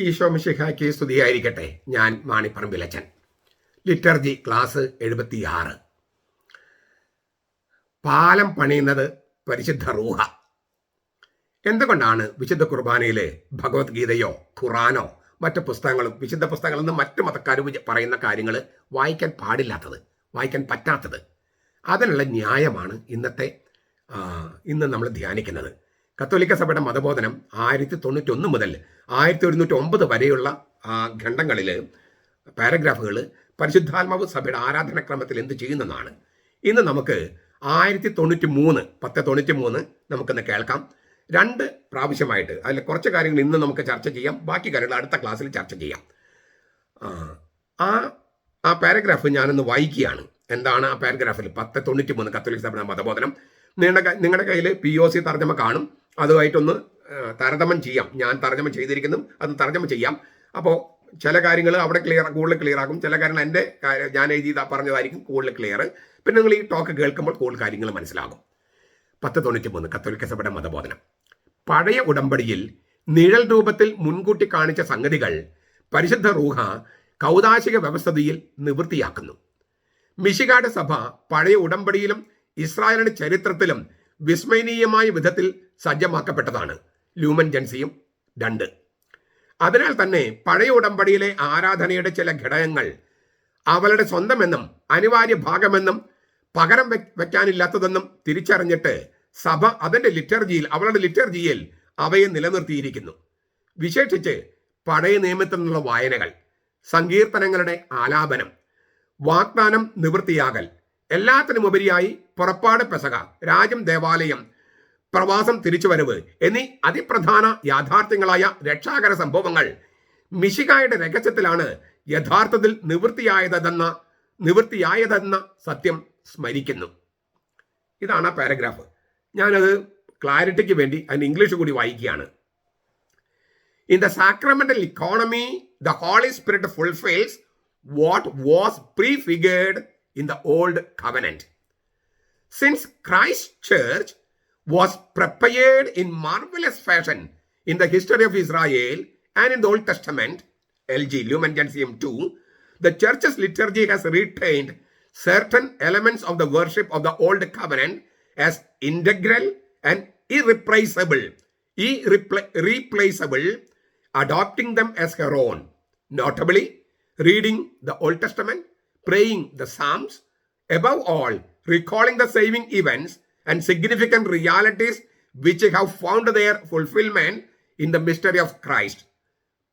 ഈശോ മിശിഹായ്ക്ക് സ്തുതിയായിരിക്കട്ടെ. ഞാൻ മാണിപ്പറമ്പിലച്ചൻ. Liturgy class 76. പാലം പണിയുന്നത് പരിശുദ്ധ റൂഹ. എന്തുകൊണ്ടാണ് വിശുദ്ധ കുർബാനയിലെ ഭഗവത്ഗീതയോ ഖുറാനോ മറ്റു പുസ്തകങ്ങളും വിശുദ്ധ പുസ്തകങ്ങളിൽ നിന്ന് മറ്റു മതക്കാർ പറയുന്ന കാര്യങ്ങൾ വായിക്കാൻ പാടില്ലാത്തത്, വായിക്കാൻ പറ്റാത്തത്? അതിനുള്ള ന്യായമാണ് ഇന്ന് നമ്മൾ ധ്യാനിക്കുന്നത്. കത്തോലിക്ക സഭയുടെ മതബോധനം 1091 മുതൽ 1109 വരെയുള്ള ഖണ്ഡങ്ങളിൽ പാരഗ്രാഫുകൾ പരിശുദ്ധാത്മാവ് സഭയുടെ ആരാധനക്രമത്തിൽ എന്ത് ചെയ്യുന്നതാണ്. ഇന്ന് നമുക്ക് 1093 നമുക്കിന്ന് കേൾക്കാം. 2 പ്രാവശ്യമായിട്ട് അതിൽ കുറച്ച് കാര്യങ്ങൾ ഇന്ന് നമുക്ക് ചർച്ച ചെയ്യാം, ബാക്കി കാര്യങ്ങൾ അടുത്ത ക്ലാസ്സിൽ ചർച്ച ചെയ്യാം. ആ പാരഗ്രാഫ് ഞാനൊന്ന് വായിക്കുകയാണ്. എന്താണ് ആ പാരഗ്രാഫിൽ? 1093 കത്തോലിക്ക സഭയുടെ മതബോധനം. നിങ്ങളുടെ കയ്യിൽ POC തർജ്ജമ കാണും, അതുമായിട്ടൊന്ന് താരതമ്യം ചെയ്യാം. ഞാൻ തർജ്ജമ ചെയ്തിരിക്കുന്നു, അത് തർജ്ജമ ചെയ്യാം. അപ്പോൾ ചില കാര്യങ്ങൾ അവിടെ കൂടുതൽ ക്ലിയർ ആകും, ചില കാര്യങ്ങൾ ഞാൻ എഴുതി പറഞ്ഞതായിരിക്കും കൂടുതൽ ക്ലിയർ. പിന്നെ നിങ്ങൾ ഈ ടോക്ക് കേൾക്കുമ്പോൾ കൂടുതൽ കാര്യങ്ങൾ മനസ്സിലാകും. 1093 കത്തോലിക്ക സഭയുടെ മതബോധനം. പഴയ ഉടമ്പടിയിൽ നിഴൽ രൂപത്തിൽ മുൻകൂട്ടി കാണിച്ച സംഗതികൾ പരിശുദ്ധ റൂഹ കൗദാശിക വ്യവസ്ഥിതിയിൽ നിവൃത്തിയാക്കുന്നു. മിശിഹായുടെ സഭ പഴയ ഉടമ്പടിയിലും ഇസ്രായേലിന്റെ ചരിത്രത്തിലും വിസ്മയനീയമായ വിധത്തിൽ സജ്ജമാക്കപ്പെട്ടതാണ്. ലൂമൻ ജൻസിയും 2. അതിനാൽ തന്നെ പഴയ ഉടമ്പടിയിലെ ആരാധനയുടെ ചില ഘടകങ്ങൾ അവളുടെ സ്വന്തമെന്നും അനിവാര്യ ഭാഗമെന്നും പകരം വയ്ക്കാനില്ലാത്തതെന്നും തിരിച്ചറിഞ്ഞിട്ട് സഭ അവളുടെ ലിറ്റർജിയിൽ അവയെ നിലനിർത്തിയിരിക്കുന്നു. വിശേഷിച്ച് പഴയ നിയമത്തിൽ നിന്നുള്ള വായനകൾ, സങ്കീർത്തനങ്ങളുടെ ആലാപനം, വാഗ്ദാനം നിവൃത്തിയാകൽ, എല്ലാത്തിനുമുപരിയായി പുറപ്പാട് പെസഹ, രാജ്യം ദേവാലയം, പ്രവാസം തിരിച്ചുവരവ് എന്നീ അതിപ്രധാന യാഥാർത്ഥ്യങ്ങളായ രക്ഷാകര സംഭവങ്ങൾ മിശിഹായുടെ രഹസ്യത്തിലാണ് യഥാർത്ഥത്തിൽ നിവൃത്തിയായതെന്ന സത്യം സ്മരിക്കുന്നു. ഇതാണ് ആ പാരഗ്രാഫ്. ഞാനത് ക്ലാരിറ്റിക്ക് വേണ്ടി അതിന് ഇംഗ്ലീഷ് കൂടി വായിക്കുകയാണ്. In the sacramental economy, the Holy Spirit fulfills what was prefigured in the Old Covenant. Since Christ's church was prepared in marvelous fashion in the history of Israel and in the Old Testament, LG Lumen Gentium 2, the church's liturgy has retained certain elements of the worship of the Old Covenant as integral and irreplaceable, adopting them as her own, notably reading the Old Testament, praying the Psalms, above all, recalling the saving events and significant realities which have found their fulfillment in the mystery of Christ,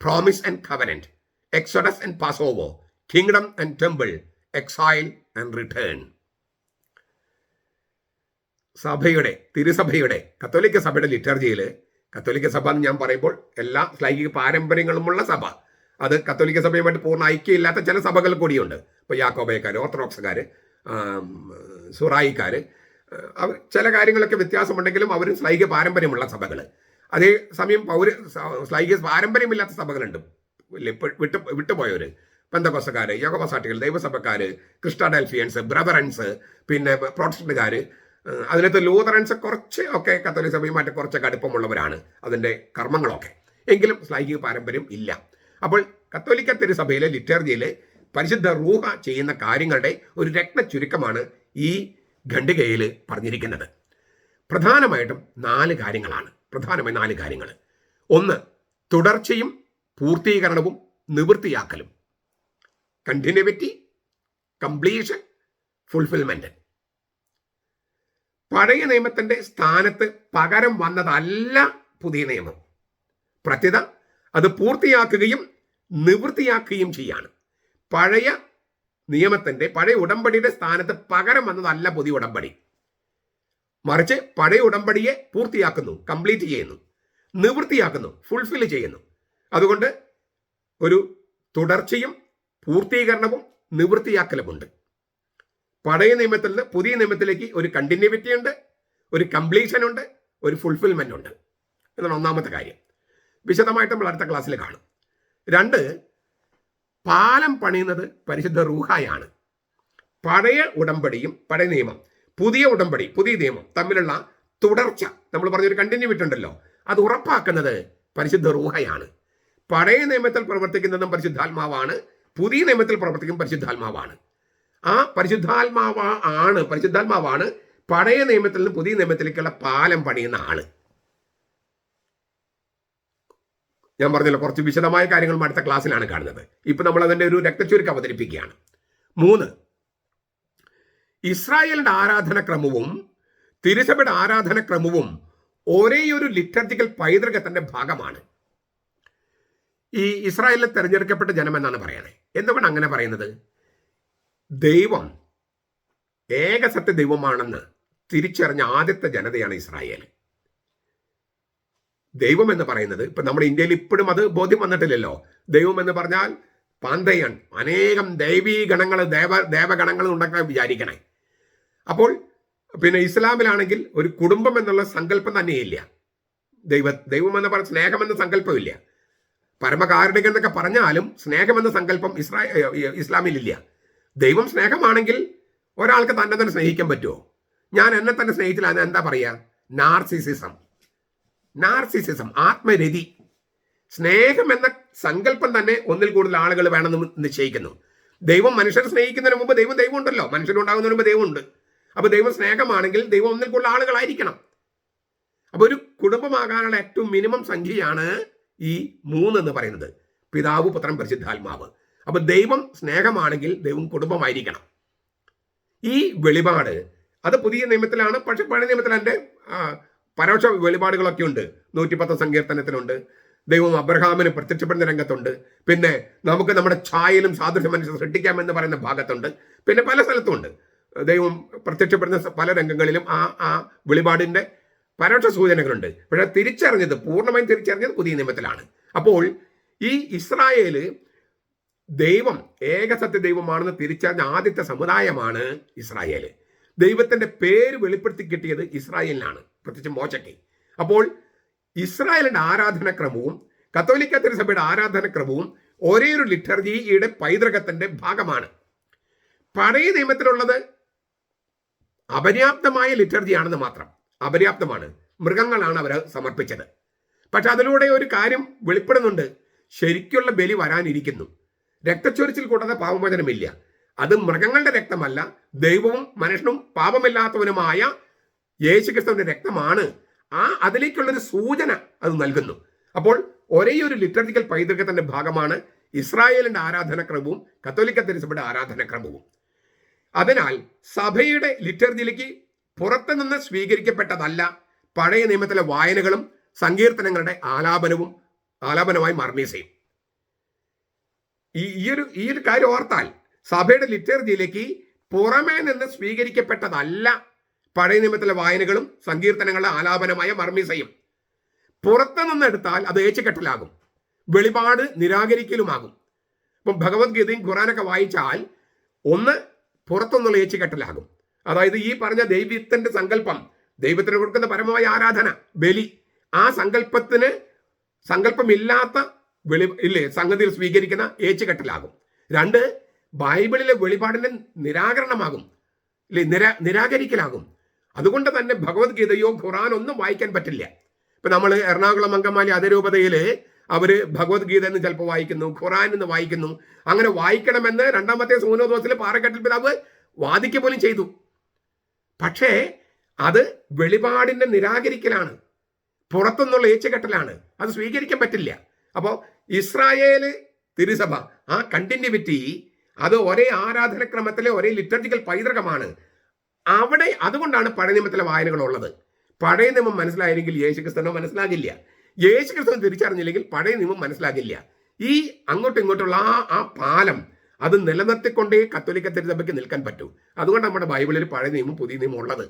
promise and covenant, Exodus and Passover, kingdom and temple, exile and return. തിരുസഭയുടെ കത്തോലിക്ക സഭയുടെ ലിറ്റർജിയിൽ, കത്തോലിക്ക സഭ എന്ന് ഞാൻ പറയുമ്പോൾ എല്ലാ ശ്ലൈഹിക പാരമ്പര്യങ്ങളുമുള്ള സഭ, അത് കത്തോലിക്ക സഭയുമായിട്ട് പൂർണ്ണ ഐക്യമില്ലാത്ത ചില സഭകൾ കൂടിയുണ്ട്. ഇപ്പോൾ യാക്കോബയക്കാർ, ഓർത്തഡോക്സുകാർ, സുറായിക്കാർ, അവർ ചില കാര്യങ്ങളൊക്കെ വ്യത്യാസമുണ്ടെങ്കിലും അവരും ശ്ലൈഹിക പാരമ്പര്യമുള്ള സഭകൾ. അതേസമയം ശ്ലൈഹിക പാരമ്പര്യമില്ലാത്ത സഭകളുണ്ട്, വിട്ടുപോയവർ, പെന്തക്കോസ്തക്കാർ, യഹോവസാക്ഷികൾ, ദൈവസഭക്കാർ, ക്രിസ്റ്റാഡൽഫിയൻസ്, ബ്രദറൻസ്, പിന്നെ പ്രൊട്ടസ്റ്റന്റുകാർ, അതിനകത്ത് ലൂതറൻസ് കുറച്ച് ഒക്കെ കത്തോലിക്ക സഭയുമായിട്ട് കുറച്ചൊക്കെ അടുപ്പമുള്ളവരാണ്, അതിൻ്റെ കർമ്മങ്ങളൊക്കെ. എങ്കിലും ശ്ലൈഹിക പാരമ്പര്യം ഇല്ല. അപ്പോൾ കത്തോലിക്ക തിരുസഭയിലെ ലിറ്റർജിയിൽ പരിശുദ്ധ റൂഹ ചെയ്യുന്ന കാര്യങ്ങളുടെ ഒരു രത്ന ചുരുക്കമാണ് ഈ ഖണ്ഡികയിൽ പറഞ്ഞിരിക്കുന്നത്. പ്രധാനമായിട്ടും 4 കാര്യങ്ങളാണ്. 4 കാര്യങ്ങൾ. 1, തുടർച്ചയും പൂർത്തീകരണവും നിവൃത്തിയാക്കലും. Continuity, completion, fulfilment. പഴയ നിയമത്തിന്റെ സ്ഥാനത്ത് പകരം വന്നതല്ല പുതിയ നിയമം. പ്രത്യേകത അത് പൂർത്തിയാക്കുകയും നിവൃത്തിയാക്കുകയും ചെയ്യാണ്. പഴയ ഉടമ്പടിയുടെ സ്ഥാനത്ത് പകരം വന്നതല്ല പുതിയ ഉടമ്പടി. മറിച്ച് പഴയ ഉടമ്പടിയെ പൂർത്തിയാക്കുന്നു, കംപ്ലീറ്റ് ചെയ്യുന്നു, നിവൃത്തിയാക്കുന്നു, ഫുൾഫിൽ ചെയ്യുന്നു. അതുകൊണ്ട് ഒരു തുടർച്ചയും പൂർത്തീകരണവും നിവൃത്തിയാക്കലുമുണ്ട്. പഴയ നിയമത്തിൽ നിന്ന് പുതിയ നിയമത്തിലേക്ക് ഒരു കണ്ടിന്യൂവിറ്റി ഉണ്ട്, ഒരു കംപ്ലീഷൻ ഉണ്ട്, ഒരു ഫുൾഫിൽമെന്റ് ഉണ്ട്. എന്നാണ് ഒന്നാമത്തെ കാര്യം. വിശദമായിട്ട് നമ്മൾ അടുത്ത ക്ലാസ്സിൽ കാണും. 2, പാലം പണിയുന്നത് പരിശുദ്ധ റൂഹായാണ്. പഴയ ഉടമ്പടിയും പഴയ നിയമം, പുതിയ ഉടമ്പടി, പുതിയ നിയമം തമ്മിലുള്ള തുടർച്ച, നമ്മൾ പറഞ്ഞൊരു കണ്ടിന്യൂവിറ്റി ഉണ്ടല്ലോ, അത് ഉറപ്പാക്കുന്നത് പരിശുദ്ധ റൂഹയാണ്. പഴയ നിയമത്തിൽ പ്രവർത്തിക്കുന്നതും പരിശുദ്ധാത്മാവാണ്, പുതിയ നിയമത്തിൽ പ്രവർത്തിക്കുന്ന പരിശുദ്ധാത്മാവാണ്. ആ പരിശുദ്ധാത്മാവാണ് പഴയ നിയമത്തിൽ നിന്ന് പുതിയ നിയമത്തിലേക്കുള്ള പാലം പണിയുന്ന ആള്. ഞാൻ പറഞ്ഞല്ലോ, കുറച്ച് വിശദമായ കാര്യങ്ങൾ അടുത്ത ക്ലാസ്സിലാണ് കാണുന്നത്. ഇപ്പൊ നമ്മൾ അതിന്റെ ഒരു രക്തച്ചുരുക്കം അവതരിപ്പിക്കുകയാണ്. 3, ഇസ്രായേലിന്റെ ആരാധനക്രമവും തിരുസഭയുടെ ആരാധനക്രമവും ഒരേയൊരു ലിറ്റർജിക്കൽ പൈതൃകത്തിന്റെ ഭാഗമാണ്. ഈ ഇസ്രായേലിൽ തെരഞ്ഞെടുക്കപ്പെട്ട ജനം എന്നാണ് പറയുന്നത്. എന്തുകൊണ്ട് അങ്ങനെ പറയുന്നത്? ദൈവം ഏകസത്യ ദൈവമാണെന്ന് തിരിച്ചറിഞ്ഞ ആദ്യത്തെ ജനതയാണ് ഇസ്രായേൽ. ദൈവം എന്ന് പറയുന്നത്, ഇപ്പൊ നമ്മുടെ ഇന്ത്യയിൽ ഇപ്പോഴും അത് ബോധ്യം വന്നിട്ടില്ലല്ലോ. ദൈവം എന്ന് പറഞ്ഞാൽ പാന്തയൺ, അനേകം ദൈവീഗണങ്ങൾ, ദേവഗണങ്ങൾ ഉണ്ടാക്കാൻ വിചാരിക്കണേ. അപ്പോൾ പിന്നെ ഇസ്ലാമിലാണെങ്കിൽ ഒരു കുടുംബം എന്നുള്ള സങ്കല്പം തന്നെയില്ല. ദൈവം എന്ന് പറഞ്ഞ സ്നേഹമെന്ന സങ്കല്പമില്ല. പരമകാരുണികൻ എന്നൊക്കെ പറഞ്ഞാലും സ്നേഹമെന്ന സങ്കല്പം ഇസ്ലാമിലില്ല. ദൈവം സ്നേഹമാണെങ്കിൽ ഒരാൾക്ക് തന്നെ തന്നെ സ്നേഹിക്കാൻ പറ്റുമോ? ഞാൻ എന്നെ തന്നെ സ്നേഹിച്ചില്ല, എന്താ പറയുക? നാർസിസിസം, ആത്മരതി. സ്നേഹം എന്ന സങ്കല്പം തന്നെ ഒന്നിൽ കൂടുതൽ ആളുകൾ വേണമെന്ന് നിശ്ചയിക്കുന്നു. ദൈവം മനുഷ്യരെ സ്നേഹിക്കുന്നതിന് മുമ്പ് ദൈവം ഉണ്ടല്ലോ, മനുഷ്യനുണ്ടാകുന്നതിന് മുമ്പ് ദൈവമുണ്ട്. അപ്പൊ ദൈവം സ്നേഹമാണെങ്കിൽ ദൈവം ഒന്നിൽ കൂടുതൽ ആളുകളായിരിക്കണം. അപ്പൊ ഒരു കുടുംബമാകാനുള്ള ഏറ്റവും മിനിമം സംഖ്യയാണ് ഈ 3 എന്ന് പറയുന്നത്: പിതാവ്, പുത്രൻ, പരിശുദ്ധാത്മാവ്. അപ്പൊ ദൈവം സ്നേഹമാണെങ്കിൽ ദൈവം കുടുംബമായിരിക്കണം. ഈ വെളിപാട് അത് പുതിയ നിയമത്തിലാണ്. പക്ഷെ പഴയ നിയമത്തിൽ അതിന്റെ പരോക്ഷ വെളിപാടുകളൊക്കെ ഉണ്ട്. 110 സങ്കീർത്തനത്തിലുണ്ട്. ദൈവം അബ്രഹാമിന് പ്രത്യക്ഷപ്പെടുന്ന രംഗത്തുണ്ട്. പിന്നെ നമുക്ക് നമ്മുടെ ഛായയിലും സാദൃശ്യം മനുഷ്യർ സൃഷ്ടിക്കാമെന്ന് പറയുന്ന ഭാഗത്തുണ്ട്. പിന്നെ പല സ്ഥലത്തുമുണ്ട്. ദൈവം പ്രത്യക്ഷപ്പെടുന്ന പല രംഗങ്ങളിലും ആ വെളിപാടിന്റെ പരോക്ഷ സൂചനകളുണ്ട്. പക്ഷെ പൂർണ്ണമായും തിരിച്ചറിഞ്ഞത് പുതിയ നിയമത്തിലാണ്. അപ്പോൾ ഈ ഇസ്രായേല് ദൈവം ഏകസത്യ ദൈവമാണെന്ന് തിരിച്ചറിഞ്ഞ ആദ്യത്തെ സമുദായമാണ് ഇസ്രായേല്. ദൈവത്തിന്റെ പേര് വെളിപ്പെടുത്തി കിട്ടിയത് ഇസ്രായേലിനാണ്, പ്രത്യേകിച്ച് മോശയ്ക്ക്. അപ്പോൾ ഇസ്രായേലിന്റെ ആരാധനക്രമവും കത്തോലിക്ക തിരുസഭയുടെ ആരാധനക്രമവും ഒരേ ഒരു ലിറ്റർജിയുടെ പൈതൃകത്തിന്റെ ഭാഗമാണ്. പഴയ നിയമത്തിലുള്ളത് അപര്യാപ്തമായ ലിറ്റർജിയാണെന്ന് മാത്രം. അപര്യാപ്തമാണ്. മൃഗങ്ങളാണ് അവർ സമർപ്പിച്ചത്. പക്ഷെ അതിലൂടെ ഒരു കാര്യം വെളിപ്പെടുന്നുണ്ട്: ശരിക്കുള്ള ബലി വരാനിരിക്കുന്നു. രക്തച്ചൊരിച്ചിൽ കൂടാതെ പാപമോചനമില്ല. അത് മൃഗങ്ങളുടെ രക്തമല്ല, ദൈവവും മനുഷ്യനും പാപമില്ലാത്തവനുമായ യേശുക്രിസ്തുവിന്റെ രക്തമാണ്. അതിലേക്കുള്ളൊരു സൂചന അത് നൽകുന്നു. അപ്പോൾ ഒരേ ഒരു ലിറ്റർജിക്കൽ പൈതൃകത്തിന്റെ ഭാഗമാണ് ഇസ്രായേലിന്റെ ആരാധനക്രമവും കത്തോലിക്ക തിരുസഭയുടെ ആരാധനക്രമവും. അതിനാൽ സഭയുടെ ലിറ്റർജിയിലേക്ക് പുറത്തുനിന്ന് സ്വീകരിക്കപ്പെട്ടതല്ല പഴയ നിയമത്തിലെ വായനകളും സങ്കീർത്തനങ്ങളുടെ ആലാപനമായി മർമീസയും. ഈ ഒരു കാര്യം ഓർത്താൽ, സഭയുടെ ലിറ്റർജിയിലേക്ക് പുറമേ നിന്ന് സ്വീകരിക്കപ്പെട്ടതല്ല പഴയ നിയമത്തിലെ വായനകളും സങ്കീർത്തനങ്ങളുടെ ആലാപനമായ മർമീസയും. പുറത്തു നിന്ന് എടുത്താൽ അത് ഏച്ചുകെട്ടലാകും, വെളിപാട് നിരാകരിക്കലുമാകും. ഇപ്പം ഭഗവത്ഗീതയും ഖുറാനൊക്കെ വായിച്ചാൽ ഒന്ന് പുറത്തുനിന്നുള്ള ഏച്ചുകെട്ടലാകും. അതായത് ഈ പറഞ്ഞ ദൈവത്തിന്റെ സങ്കല്പം, ദൈവത്തിന് കൊടുക്കുന്ന പരമമായ ആരാധന, ബലി, ആ സങ്കല്പമില്ലാത്ത സംഗതിയിൽ സ്വീകരിക്കുന്ന ഏച്ചുകെട്ടലാകും. 2, ബൈബിളിലെ വെളിപാടിന്റെ നിരാകരണമാകും, നിരാകരിക്കലാകും. അതുകൊണ്ട് തന്നെ ഭഗവത്ഗീതയോ ഖുറാൻ ഒന്നും വായിക്കാൻ പറ്റില്ല. ഇപ്പൊ നമ്മൾ എറണാകുളം അങ്കമാലി അതിരൂപതയില് അവര് ഭഗവത്ഗീത എന്ന് ചിലപ്പോൾ വായിക്കുന്നു, ഖുറാൻ എന്ന് വായിക്കുന്നു. അങ്ങനെ വായിക്കണമെന്ന് 2-ാമത്തെ സൂനോദോസിൽ പാറക്കെട്ടിൽ പിതാവ് വാദിക്കുക പോലും ചെയ്തു. പക്ഷേ അത് വെളിപാടിന്റെ നിരാകരിക്കലാണ്, പുറത്തുനിന്നുള്ള ഏച്ചുകെട്ടലാണ്. അത് സ്വീകരിക്കാൻ പറ്റില്ല. അപ്പോൾ ഇസ്രായേല് തിരുസഭ ആ കണ്ടിന്യൂവിറ്റി, അത് ഒരേ ആരാധനക്രമത്തിലെ ഒരേ ലിറ്റർജിക്കൽ പൈതൃകമാണ്. അതുകൊണ്ടാണ് പഴയ നിയമത്തിലെ വായനകൾ ഉള്ളത്. പഴയ നിയമം മനസ്സിലായില്ലെങ്കിൽ യേശുക്രിസ്തുവിനെ മനസ്സിലാകില്ല. യേശുക്രിസ്തുവിനെ തിരിച്ചറിഞ്ഞില്ലെങ്കിൽ പഴയ നിയമം മനസ്സിലാകില്ല. ഈ അങ്ങോട്ടും ഇങ്ങോട്ടുള്ള ആ പാലം അത് നിലനിർത്തിക്കൊണ്ടേ കത്തോലിക്ക തിരുസഭയ്ക്ക് നിൽക്കാൻ പറ്റൂ. അതുകൊണ്ട് നമ്മുടെ ബൈബിളിൽ പഴയ നിയമം പുതിയ നിയമം ഉള്ളത്.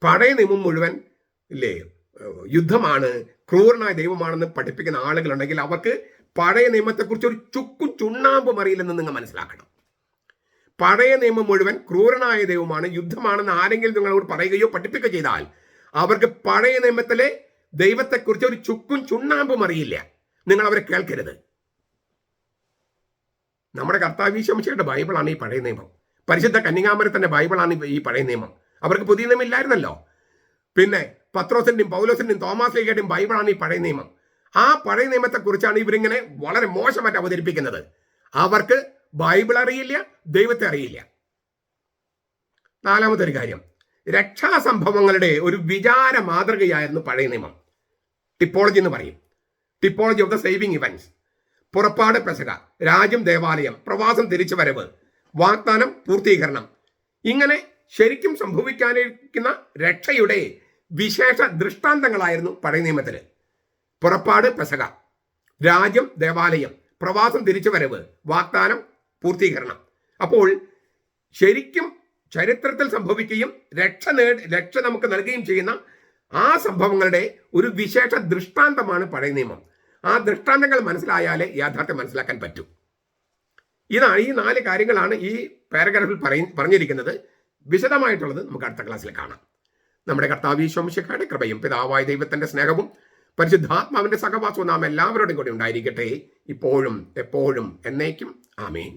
പഴയ നിയമം മുഴുവൻ യുദ്ധമാണ്, ക്രൂരനായ ദൈവമാണെന്ന് പഠിപ്പിക്കുന്ന ആളുകളുണ്ടെങ്കിൽ അവർക്ക് പഴയ നിയമത്തെക്കുറിച്ച് ഒരു ചുക്കും ചുണ്ണാമ്പും അറിയില്ലെന്ന് നിങ്ങൾ മനസ്സിലാക്കണം. പഴയ നിയമം മുഴുവൻ ക്രൂരനായ ദൈവമാണ്, യുദ്ധമാണെന്ന് ആരെങ്കിലും നിങ്ങളോട് പറയുകയോ പഠിപ്പിക്കുകയോ ചെയ്താൽ അവർക്ക് പഴയ നിയമത്തിലെ ദൈവത്തെക്കുറിച്ച് ഒരു ചുക്കും ചുണ്ണാമ്പും അറിയില്ല. നിങ്ങൾ അവരെ കേൾക്കരുത്. നമ്മുടെ കർത്താവീശംശയുടെ ബൈബിളാണ് ഈ പഴയ നിയമം. പരിശുദ്ധ കന്യകാമരത്തിന്റെ ബൈബിളാണ് ഈ പഴയ നിയമം. അവർക്ക് പുതിയ നിയമം ഇല്ലായിരുന്നല്ലോ. പിന്നെ പത്രോസിന്റെയും പൗലോസിന്റെയും തോമാസ് ലീഗയുടെയും ബൈബിളാണ് ഈ പഴയ നിയമം. ആ പഴയ നിയമത്തെക്കുറിച്ചാണ് ഇവരിങ്ങനെ വളരെ മോശമായിട്ട് അവതരിപ്പിക്കുന്നത്. അവർക്ക് ബൈബിൾ അറിയില്ല, ദൈവത്തെ അറിയില്ല. നാലാമതൊരു കാര്യം, രക്ഷാസംഭവങ്ങളുടെ ഒരു വിചാര മാതൃകയായിരുന്നു പഴയ നിയമം. ടിപ്പോളജി എന്ന് പറയും, ടിപ്പോളജി ഓഫ് ദ സേവിങ് ഇവന്റ്സ്. പുറപ്പാട്, പെസഹ, രാജ്യം, ദേവാലയം, പ്രവാസം, തിരിച്ചുവരവ്, വാഗ്ദാനം, പൂർത്തീകരണം. ഇങ്ങനെ ശരിക്കും സംഭവിക്കാനിരിക്കുന്ന രക്ഷയുടെ വിശേഷ ദൃഷ്ടാന്തങ്ങളായിരുന്നു പഴയ നിയമത്തില്. പുറപ്പാട്, പെസഹ, രാജ്യം, ദേവാലയം, പ്രവാസം, തിരിച്ചുവരവ്, വാഗ്ദാനം, പൂർത്തീകരണം. അപ്പോൾ ശരിക്കും ചരിത്രത്തിൽ സംഭവിക്കുകയും രക്ഷ നമുക്ക് നൽകുകയും ചെയ്യുന്ന ആ സംഭവങ്ങളുടെ ഒരു വിശേഷ ദൃഷ്ടാന്തമാണ് പഴയ നിയമം. ആ ദൃഷ്ടാന്തങ്ങൾ മനസ്സിലായാലേ യാഥാർത്ഥ്യം മനസ്സിലാക്കാൻ പറ്റൂ. ഈ 4 കാര്യങ്ങളാണ് ഈ പാരഗ്രാഫിൽ പറഞ്ഞിരിക്കുന്നത്. വിശദമായിട്ടുള്ളത് നമുക്ക് അടുത്ത ക്ലാസ്സിൽ കാണാം. നമ്മുടെ കർത്താവ് ഈശോ മിശിഹായുടെ കൃപയും പിതാവായ ദൈവത്തിന്റെ സ്നേഹവും പരിശുദ്ധാത്മാവിന്റെ സഹവാസവും നാം എല്ലാവരോടും കൂടി ഉണ്ടായിരിക്കട്ടെ, ഇപ്പോഴും എപ്പോഴും എന്നേക്കും. ആമേൻ.